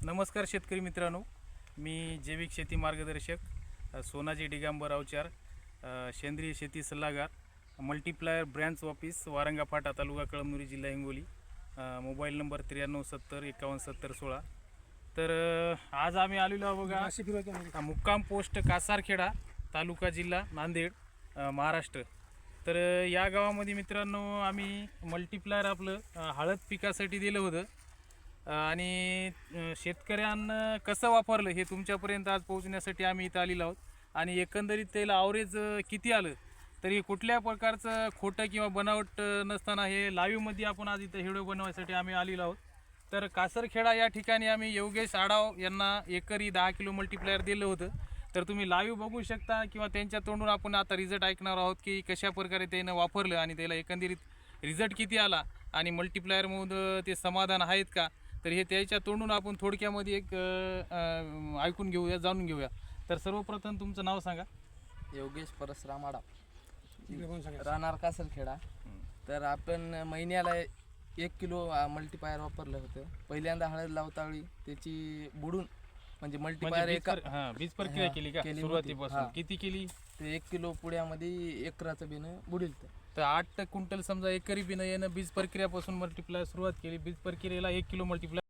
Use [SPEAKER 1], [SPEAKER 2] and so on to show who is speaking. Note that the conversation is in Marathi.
[SPEAKER 1] नमस्कार शेतकरी मित्रांनो, मी जैविक शेती मार्गदर्शक सोनाजी दिगंबर अवचार, सेंद्रिय शेती सल्लागार, मल्टीप्लायर ब्रँच ऑफिस, वारंगा फाटा, तालुका कळमनुरी, जिल्हा हिंगोली. Mobile number 9370517016. तर आज आम्ही आलेलो आहोत बघा मुक्काम पोस्ट कासारखेडा, तालुका जिल्हा नांदेड, महाराष्ट्र. तर या गावामध्ये मित्रांनो आम्ही मल्टीप्लायर आपलं हळद पिकासाठी दिलं होतं आणि शेतकऱ्यांना कसं वापरलं हे तुमच्यापर्यंत आज पोहोचण्यासाठी आम्ही इथं आलेलो आहोत. आणि एकंदरीत त्याला ॲव्हरेज किती आलं तरी कुठल्या प्रकारचं खोटं किंवा बनावट नसताना हे लाईव्हमध्ये आपण आज इथं व्हिडिओ बनवायसाठी आम्ही आलेलो आहोत. तर कासरखेडा या ठिकाणी आम्ही योगेश आडाव यांना एकरी 10 किलो मल्टीप्लायर दिलं होतं. तर तुम्ही लाईव्ह बघू शकता किंवा त्यांच्या तोंडून आपण आता रिझल्ट ऐकणार आहोत की कशा प्रकारे त्यानं वापरलं आणि त्याला एकंदरीत रिझल्ट किती आला आणि मल्टीप्लायरमधून ते समाधान आहेत का. तर हे त्याच्या तोंडून आपण थोडक्यामध्ये एक ऐकून घेऊया, जाणून घेऊया. तर सर्वप्रथम तुमचं नाव सांगा.
[SPEAKER 2] योगेश परसराम आडाव, राहणार कासरखेडा. तर आपण महिन्याला 1 किलो मल्टीप्लायर वापरलं होतं. पहिल्यांदा हळद लावतावेळी त्याची बुडून म्हणजे मल्टीप्लायर
[SPEAKER 1] बीज प्रक्रिया केली का सुरुवातीपासून किती केली?
[SPEAKER 2] ते 1 किलो पुड्यामध्ये एकराचं बिनं बुडेल.
[SPEAKER 1] तर 8 क्विंटल समजा एकरी बिनं येणं बीज प्रक्रियापासून मल्टीप्लायर सुरुवात केली. बीज प्रक्रियेला 1 किलो मल्टीप्लायर